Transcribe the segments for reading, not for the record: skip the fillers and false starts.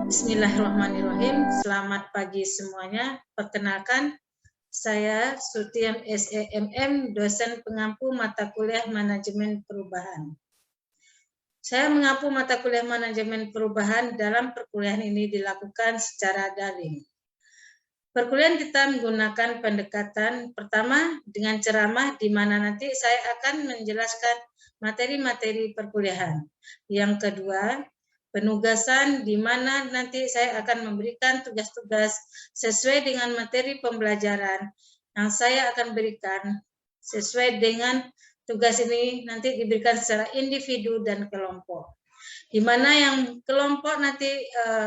Bismillahirrahmanirrahim. Selamat pagi semuanya. Perkenalkan, saya Sutiam SEMM, dosen pengampu mata kuliah Manajemen Perubahan. Saya mengampu mata kuliah Manajemen Perubahan dalam perkuliahan ini dilakukan secara daring. Perkuliahan kita menggunakan pendekatan pertama dengan ceramah, di mana nanti saya akan menjelaskan materi-materi perkuliahan. Yang kedua, penugasan, di mana nanti saya akan memberikan tugas-tugas sesuai dengan materi pembelajaran yang saya akan berikan. Sesuai dengan tugas ini nanti diberikan secara individu dan kelompok. Di mana yang kelompok nanti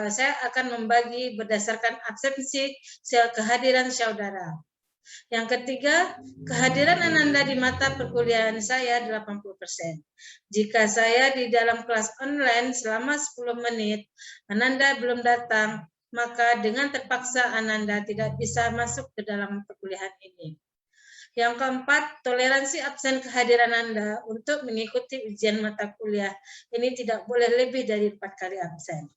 saya akan membagi berdasarkan absensi kehadiran saudara. Yang ketiga, kehadiran Ananda di mata perkuliahan saya 80%. Jika saya di dalam kelas online selama 10 menit, Ananda belum datang, maka dengan terpaksa Ananda tidak bisa masuk ke dalam perkuliahan ini. Yang keempat, toleransi absen kehadiran Anda untuk mengikuti ujian mata kuliah ini tidak boleh lebih dari 4 kali absen.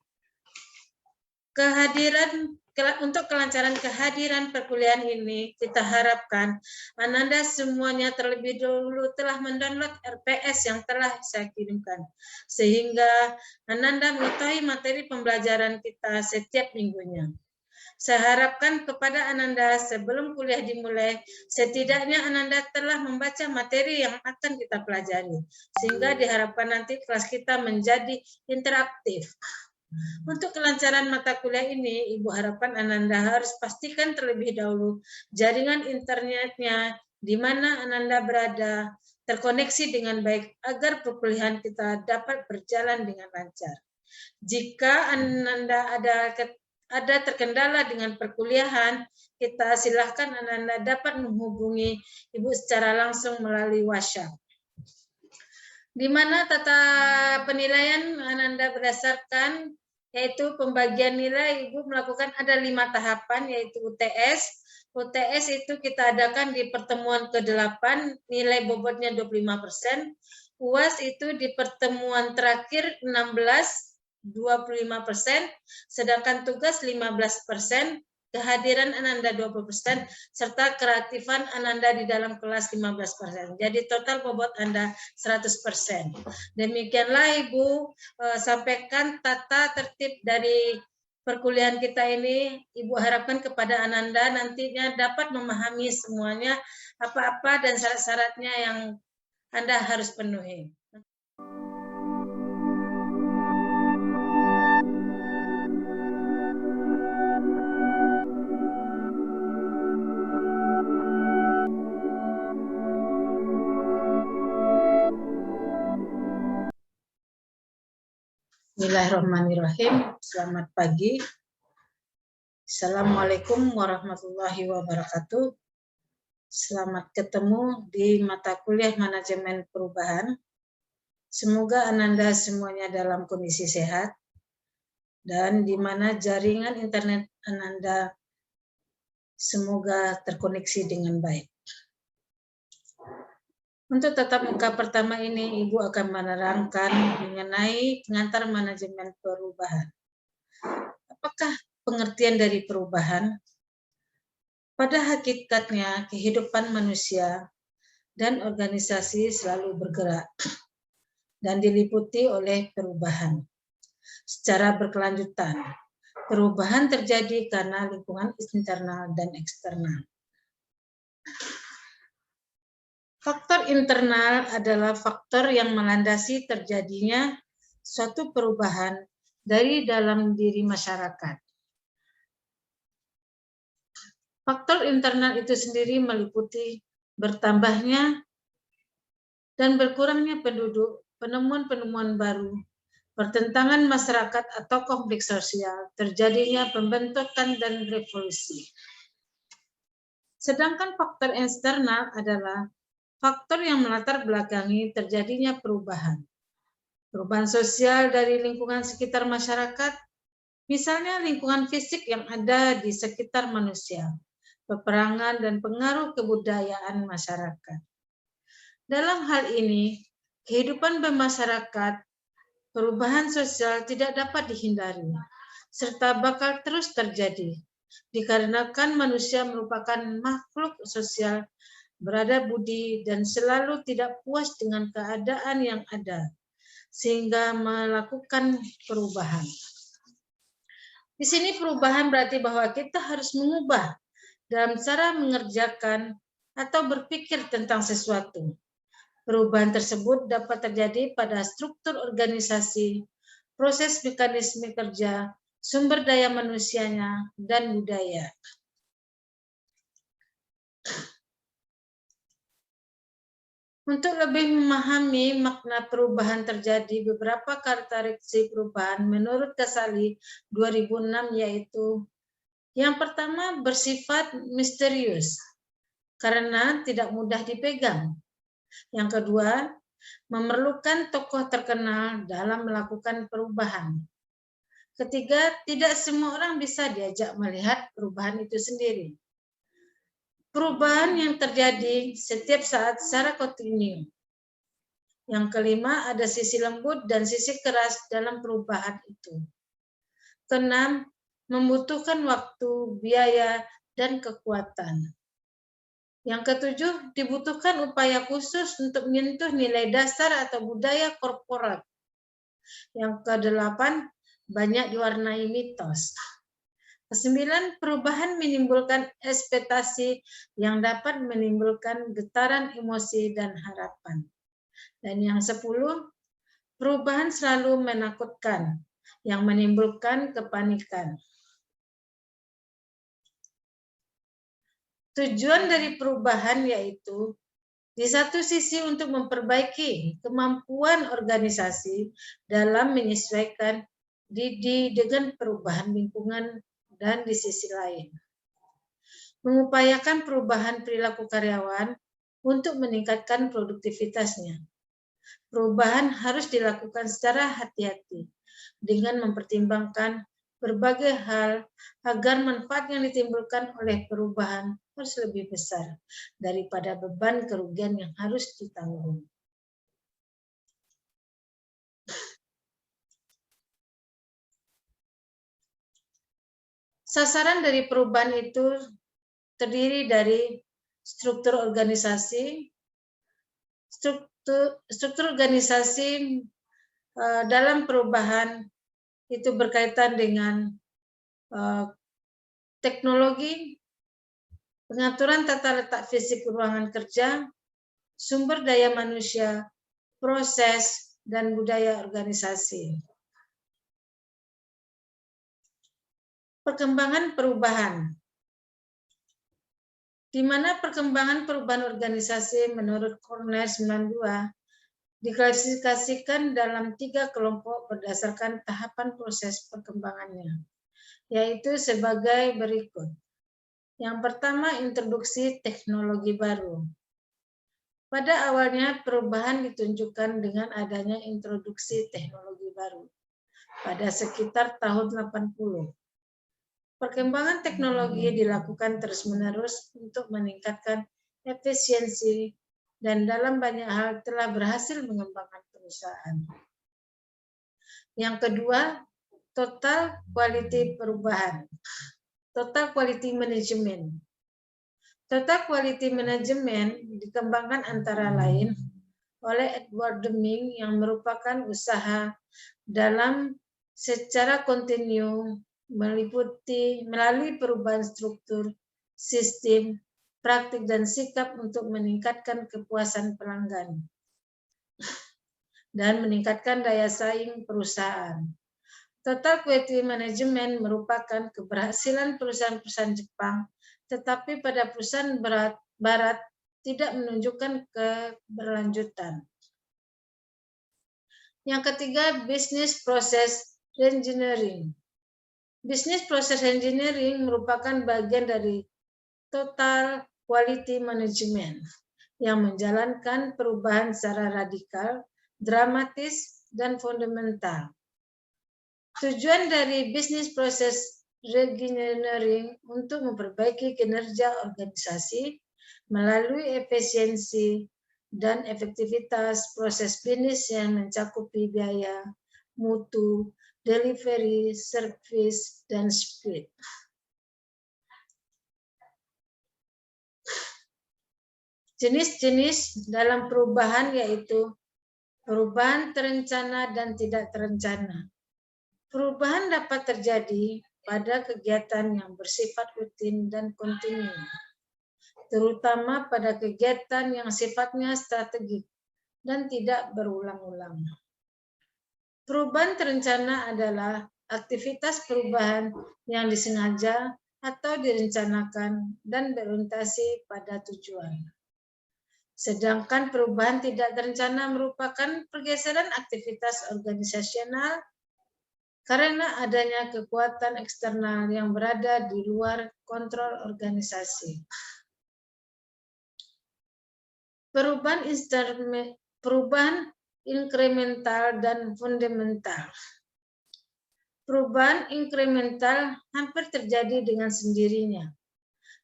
Untuk kelancaran kehadiran perkuliahan ini, kita harapkan Ananda semuanya terlebih dahulu telah mendownload RPS yang telah saya kirimkan, sehingga Ananda mengetahui materi pembelajaran kita setiap minggunya. Saya harapkan kepada Ananda sebelum kuliah dimulai, setidaknya Ananda telah membaca materi yang akan kita pelajari, sehingga diharapkan nanti kelas kita menjadi interaktif. Untuk kelancaran mata kuliah ini, Ibu harapkan Ananda harus pastikan terlebih dahulu jaringan internetnya di mana Ananda berada terkoneksi dengan baik agar perkuliahan kita dapat berjalan dengan lancar. Jika Ananda ada terkendala dengan perkuliahan, kita silahkan Ananda dapat menghubungi Ibu secara langsung melalui WhatsApp. Di mana tata penilaian Ananda berdasarkan, yaitu pembagian nilai, Ibu melakukan ada 5 tahapan, yaitu UTS. UTS itu kita adakan di pertemuan ke-8, nilai bobotnya 25%. UAS itu di pertemuan terakhir 25%, sedangkan tugas 15%, kehadiran Ananda 20%, serta keaktifan Ananda di dalam kelas 15%. Jadi total bobot Anda 100%. Demikianlah Ibu sampaikan tata tertib dari perkuliahan kita ini. Ibu harapkan kepada Ananda nantinya dapat memahami semuanya, apa-apa dan syarat-syaratnya yang Anda harus penuhi. Bismillahirrahmanirrahim. Selamat pagi. Assalamualaikum warahmatullahi wabarakatuh. Selamat ketemu di mata kuliah Manajemen Perubahan. Semoga Ananda semuanya dalam kondisi sehat dan di mana jaringan internet Ananda semoga terkoneksi dengan baik. Untuk tatap muka pertama ini, Ibu akan menerangkan mengenai pengantar manajemen perubahan. Apakah pengertian dari perubahan? Pada hakikatnya, kehidupan manusia dan organisasi selalu bergerak dan diliputi oleh perubahan. Secara berkelanjutan, perubahan terjadi karena lingkungan internal dan eksternal. Faktor internal adalah faktor yang melandasi terjadinya suatu perubahan dari dalam diri masyarakat. Faktor internal itu sendiri meliputi bertambahnya dan berkurangnya penduduk, penemuan-penemuan baru, pertentangan masyarakat atau konflik sosial, terjadinya pembentukan dan revolusi. Sedangkan faktor eksternal adalah faktor yang melatar belakangi terjadinya perubahan. Perubahan sosial dari lingkungan sekitar masyarakat, misalnya lingkungan fisik yang ada di sekitar manusia, peperangan dan pengaruh kebudayaan masyarakat. Dalam hal ini, kehidupan bermasyarakat, perubahan sosial tidak dapat dihindari. serta bakal terus terjadi, dikarenakan manusia merupakan makhluk sosial, berada budi, dan selalu tidak puas dengan keadaan yang ada, sehingga melakukan perubahan. Di sini perubahan berarti bahwa kita harus mengubah dalam cara mengerjakan atau berpikir tentang sesuatu. Perubahan tersebut dapat terjadi pada struktur organisasi, proses mekanisme kerja, sumber daya manusianya, dan budaya. Untuk lebih memahami makna perubahan terjadi, beberapa karakteristik perubahan menurut Ghazali 2006 yaitu yang pertama bersifat misterius karena tidak mudah dipegang. Yang kedua, memerlukan tokoh terkenal dalam melakukan perubahan. Ketiga, tidak semua orang bisa diajak melihat perubahan itu sendiri. Perubahan yang terjadi setiap saat secara kontinu. Yang kelima, ada sisi lembut dan sisi keras dalam perubahan itu. Keenam, membutuhkan waktu, biaya, dan kekuatan. Yang ketujuh, dibutuhkan upaya khusus untuk menyentuh nilai dasar atau budaya korporat. Yang kedelapan, banyak diwarnai mitos. Kesembilan, perubahan menimbulkan ekspektasi yang dapat menimbulkan getaran emosi dan harapan. Dan yang 10, perubahan selalu menakutkan, yang menimbulkan kepanikan. Tujuan dari perubahan yaitu di satu sisi untuk memperbaiki kemampuan organisasi dalam menyesuaikan diri dengan perubahan lingkungan dan di sisi lain mengupayakan perubahan perilaku karyawan untuk meningkatkan produktivitasnya. Perubahan harus dilakukan secara hati-hati dengan mempertimbangkan berbagai hal agar manfaat yang ditimbulkan oleh perubahan harus lebih besar daripada beban kerugian yang harus ditanggung. Sasaran dari perubahan itu terdiri dari struktur organisasi. Struktur organisasi dalam perubahan itu berkaitan dengan teknologi, pengaturan tata letak fisik ruangan kerja, sumber daya manusia, proses, dan budaya organisasi. Perkembangan perubahan. Di mana perkembangan perubahan organisasi menurut Cornell 92 diklasifikasikan dalam 3 kelompok berdasarkan tahapan proses perkembangannya, yaitu sebagai berikut. Yang pertama, introduksi teknologi baru. Pada awalnya, perubahan ditunjukkan dengan adanya introduksi teknologi baru pada sekitar tahun 80. Perkembangan teknologi dilakukan terus-menerus untuk meningkatkan efisiensi dan dalam banyak hal telah berhasil mengembangkan perusahaan. Yang kedua, total quality perubahan. Total quality management. Total quality management dikembangkan antara lain oleh Edward Deming yang merupakan usaha dalam secara kontinu meliputi melalui perubahan struktur, sistem, praktik, dan sikap untuk meningkatkan kepuasan pelanggan dan meningkatkan daya saing perusahaan. Total quality management merupakan keberhasilan perusahaan-perusahaan Jepang, tetapi pada perusahaan Barat tidak menunjukkan keberlanjutan. Yang ketiga, business process engineering. Business process engineering merupakan bagian dari total quality management yang menjalankan perubahan secara radikal, dramatis, dan fundamental. Tujuan dari business process engineering untuk memperbaiki kinerja organisasi melalui efisiensi dan efektivitas proses bisnis yang mencakupi biaya, mutu, delivery, service, dan speed. Jenis-jenis dalam perubahan yaitu perubahan terencana dan tidak terencana. Perubahan dapat terjadi pada kegiatan yang bersifat rutin dan kontinu, terutama pada kegiatan yang sifatnya strategik dan tidak berulang-ulang. Perubahan terencana adalah aktivitas perubahan yang disengaja atau direncanakan dan berorientasi pada tujuan. Sedangkan perubahan tidak terencana merupakan pergeseran aktivitas organisasional karena adanya kekuatan eksternal yang berada di luar kontrol organisasi. Perubahan inkremental dan fundamental. Perubahan inkremental hampir terjadi dengan sendirinya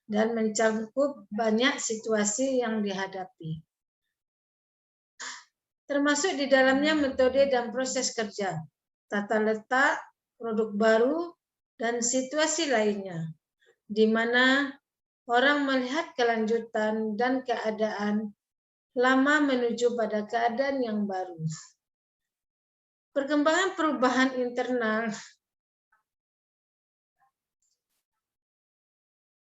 dan mencakup banyak situasi yang dihadapi, termasuk di dalamnya metode dan proses kerja, tata letak, produk baru, dan situasi lainnya, di mana orang melihat kelanjutan dan keadaan lama menuju pada keadaan yang baru. Perkembangan perubahan internal.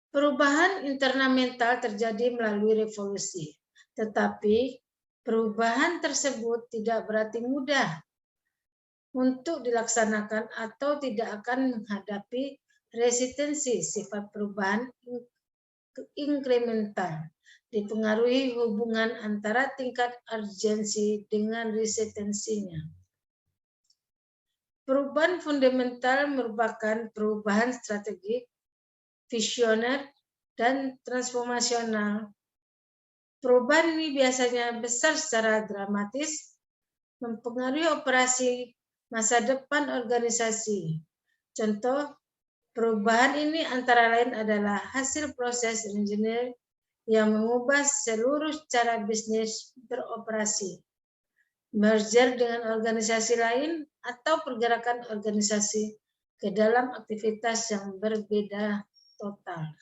Perubahan internamental terjadi melalui revolusi, tetapi perubahan tersebut tidak berarti mudah untuk dilaksanakan atau tidak akan menghadapi resistensi. Sifat perubahan inkremental dipengaruhi hubungan antara tingkat urgensi dengan resistensinya. Perubahan fundamental merupakan perubahan strategik, visioner, dan transformasional. Perubahan ini biasanya besar secara dramatis, mempengaruhi operasi masa depan organisasi. Contoh, perubahan ini antara lain adalah hasil proses engineer yang mengubah seluruh cara bisnis beroperasi, merger dengan organisasi lain, atau pergerakan organisasi ke dalam aktivitas yang berbeda total.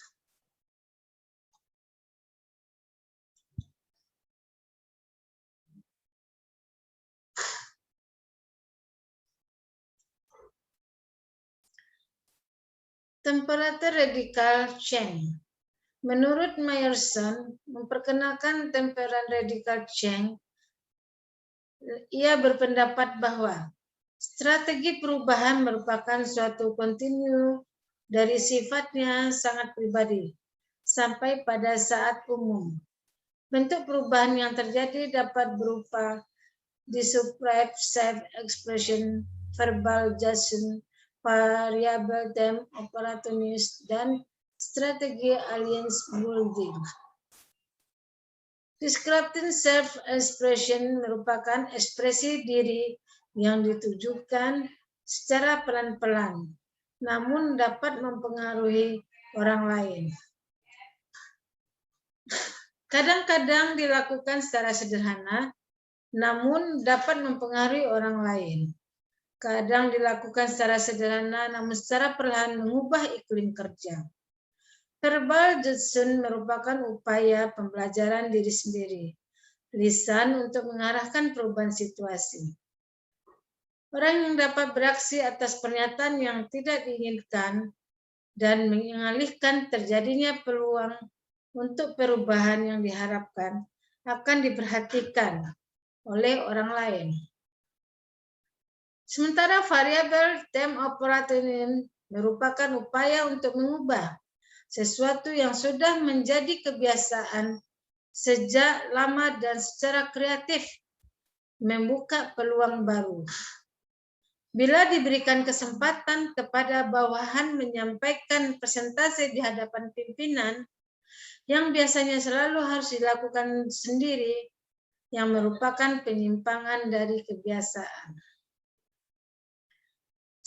Temperatur radical change. Menurut Meyerson, memperkenalkan temperan radical change, ia berpendapat bahwa strategi perubahan merupakan suatu kontinu dari sifatnya sangat pribadi sampai pada saat umum. Bentuk perubahan yang terjadi dapat berupa descriptive self-expression, verbal judgment, variable time opportunities, dan strategi alliance building. Descriptive self-expression merupakan ekspresi diri yang ditujukan secara pelan-pelan, namun dapat mempengaruhi orang lain. Kadang-kadang dilakukan secara sederhana, namun dapat mempengaruhi orang lain. Kadang dilakukan secara sederhana, namun secara perlahan mengubah iklim kerja. Verbal judgment merupakan upaya pembelajaran diri sendiri, lisan untuk mengarahkan perubahan situasi. Orang yang dapat beraksi atas pernyataan yang tidak diinginkan dan mengalihkan terjadinya peluang untuk perubahan yang diharapkan akan diperhatikan oleh orang lain. Sementara variabel time opportunity merupakan upaya untuk mengubah sesuatu yang sudah menjadi kebiasaan sejak lama dan secara kreatif membuka peluang baru. Bila diberikan kesempatan kepada bawahan menyampaikan presentasi di hadapan pimpinan, yang biasanya selalu harus dilakukan sendiri, yang merupakan penyimpangan dari kebiasaan.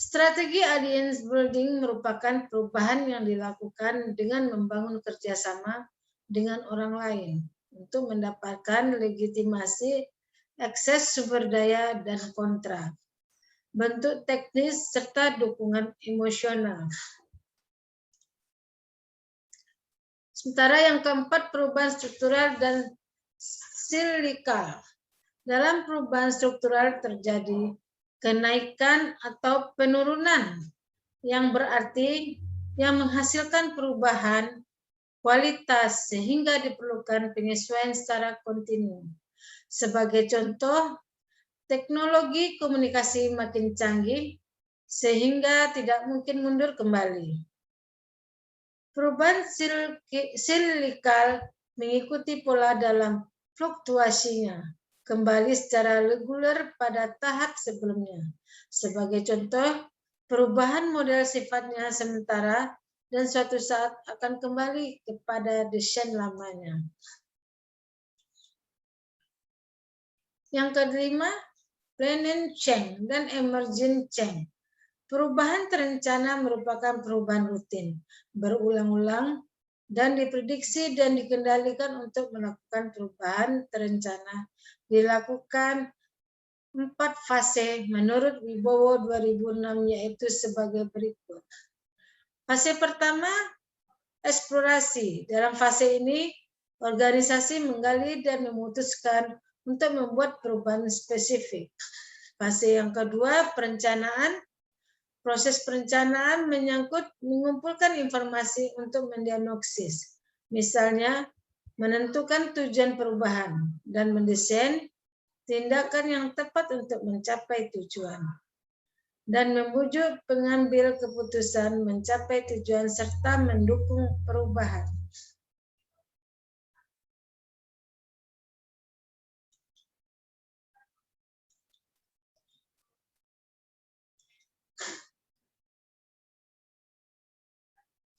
Strategi audience building merupakan perubahan yang dilakukan dengan membangun kerjasama dengan orang lain untuk mendapatkan legitimasi, akses sumber daya, dan kontrak. bentuk teknis, serta dukungan emosional. Sementara yang keempat, perubahan struktural dan siklikal. Dalam perubahan struktural terjadi kenaikan atau penurunan yang berarti yang menghasilkan perubahan kualitas sehingga diperlukan penyesuaian secara kontinu. Sebagai contoh, teknologi komunikasi makin canggih sehingga tidak mungkin mundur kembali. Perubahan siklikal mengikuti pola dalam fluktuasinya, kembali secara reguler pada tahap sebelumnya. Sebagai contoh, perubahan model sifatnya sementara dan suatu saat akan kembali kepada desain lamanya. Yang kelima, planned change dan emergent change. Perubahan terencana merupakan perubahan rutin, berulang-ulang, dan diprediksi dan dikendalikan. Untuk melakukan perubahan terencana dilakukan 4 fase menurut Wibowo 2006, yaitu sebagai berikut. Fase pertama, eksplorasi. Dalam fase ini, organisasi menggali dan memutuskan untuk membuat perubahan spesifik. Fase yang kedua, perencanaan. Proses perencanaan menyangkut mengumpulkan informasi untuk mendiagnosis, misalnya menentukan tujuan perubahan dan mendesain tindakan yang tepat untuk mencapai tujuan, dan membujuk pengambil keputusan mencapai tujuan serta mendukung perubahan.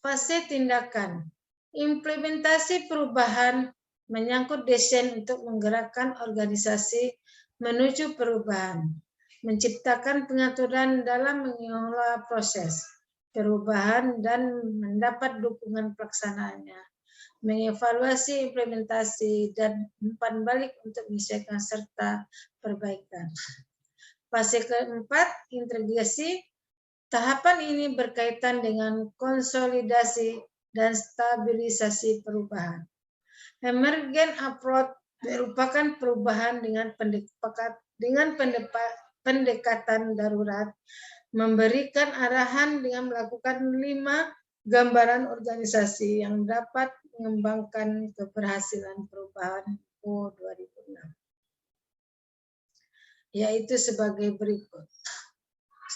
Fase tindakan. Implementasi perubahan menyangkut desain untuk menggerakkan organisasi menuju perubahan, menciptakan pengaturan dalam mengelola proses perubahan dan mendapat dukungan pelaksanaannya, mengevaluasi implementasi dan umpan balik untuk menyesuaikan serta perbaikan. Fase keempat, integrasi. Tahapan ini berkaitan dengan konsolidasi dan stabilisasi perubahan. Emergent approach merupakan perubahan dengan pendekatan darurat, memberikan arahan dengan melakukan 5 gambaran organisasi yang dapat mengembangkan keberhasilan perubahan WIBO 2006, yaitu sebagai berikut.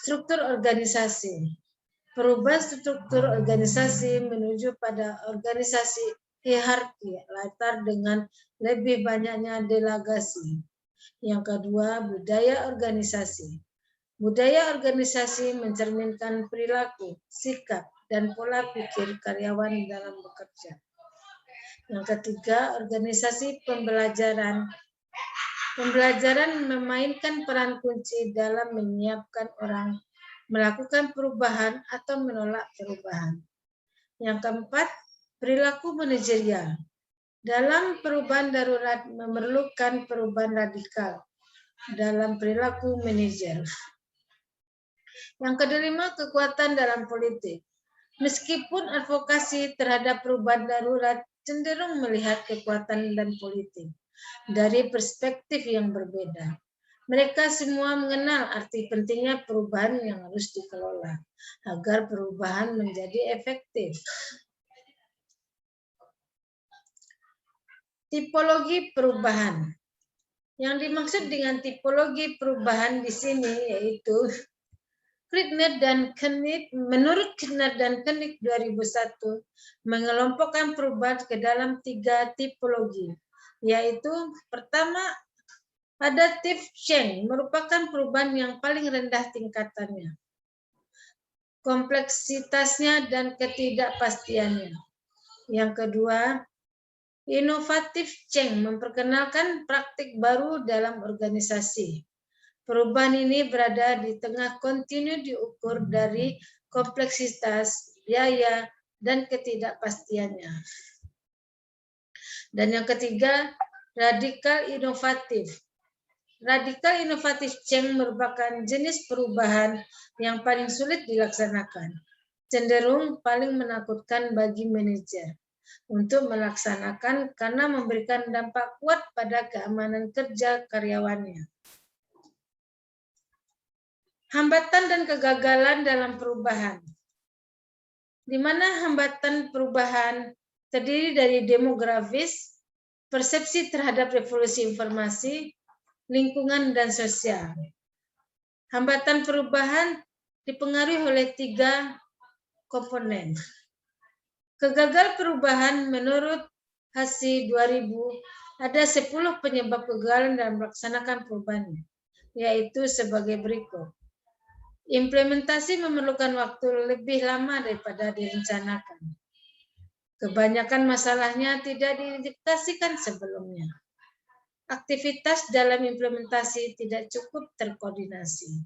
Struktur organisasi. Perubahan struktur organisasi menuju pada organisasi hierarki latar dengan lebih banyaknya delegasi. Yang kedua, budaya organisasi. Budaya organisasi mencerminkan perilaku, sikap, dan pola pikir karyawan dalam bekerja. Yang ketiga, organisasi pembelajaran. Pembelajaran memainkan peran kunci dalam menyiapkan orang melakukan perubahan atau menolak perubahan. Yang keempat, perilaku manajerial. Dalam perubahan darurat memerlukan perubahan radikal dalam perilaku manajer. Yang kelima, kekuatan dalam politik. Meskipun advokasi terhadap perubahan darurat cenderung melihat kekuatan dan politik dari perspektif yang berbeda, mereka semua mengenal arti pentingnya perubahan yang harus dikelola agar perubahan menjadi efektif. Tipologi perubahan. Yang dimaksud dengan tipologi perubahan di sini yaitu Krittner dan Koenig, menurut Krittner dan Koenig 2001 mengelompokkan perubahan ke dalam 3 tipologi, yaitu pertama, adaptive change merupakan perubahan yang paling rendah tingkatannya, kompleksitasnya dan ketidakpastiannya. Yang kedua, innovative change memperkenalkan praktik baru dalam organisasi. Perubahan ini berada di tengah kontinu diukur dari kompleksitas, biaya, dan ketidakpastiannya. Dan yang ketiga, radikal inovatif. Radical inovatif change merupakan jenis perubahan yang paling sulit dilaksanakan, cenderung paling menakutkan bagi manajer untuk melaksanakan karena memberikan dampak kuat pada keamanan kerja karyawannya. Hambatan dan kegagalan dalam perubahan. Di mana hambatan perubahan terdiri dari demografis, persepsi terhadap revolusi informasi, lingkungan, dan sosial. Hambatan perubahan dipengaruhi oleh 3 komponen. Kegagal perubahan menurut Hassi 2000 ada 10 penyebab kegagalan dalam melaksanakan perubahan, yaitu sebagai berikut. Implementasi memerlukan waktu lebih lama daripada direncanakan. Kebanyakan masalahnya tidak diidentifikasikan sebelumnya. Aktivitas dalam implementasi tidak cukup terkoordinasi.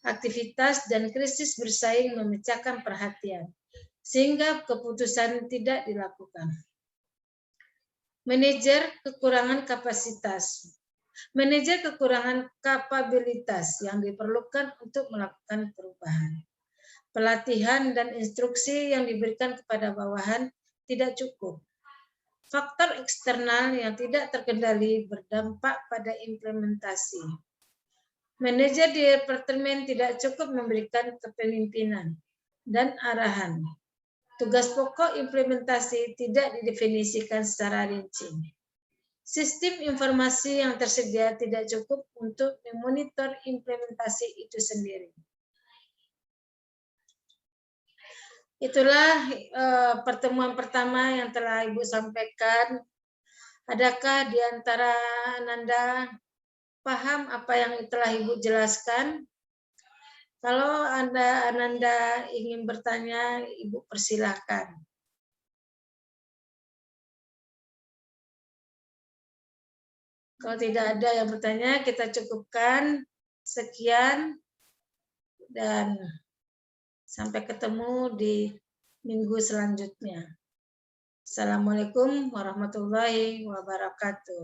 Aktivitas dan krisis bersaing memecahkan perhatian, sehingga keputusan tidak dilakukan. Manajer kekurangan kapasitas. Manajer kekurangan kapabilitas yang diperlukan untuk melakukan perubahan. Pelatihan dan instruksi yang diberikan kepada bawahan tidak cukup. Faktor eksternal yang tidak terkendali berdampak pada implementasi. Manajer di departemen tidak cukup memberikan kepemimpinan dan arahan. Tugas pokok implementasi tidak didefinisikan secara rinci. Sistem informasi yang tersedia tidak cukup untuk memonitor implementasi itu sendiri. Itulah pertemuan pertama yang telah Ibu sampaikan. Adakah di antara Anda paham apa yang telah Ibu jelaskan? Kalau Ananda ingin bertanya, Ibu persilahkan. Kalau tidak ada yang bertanya, kita cukupkan. Sekian dan sampai ketemu di minggu selanjutnya. Assalamualaikum warahmatullahi wabarakatuh.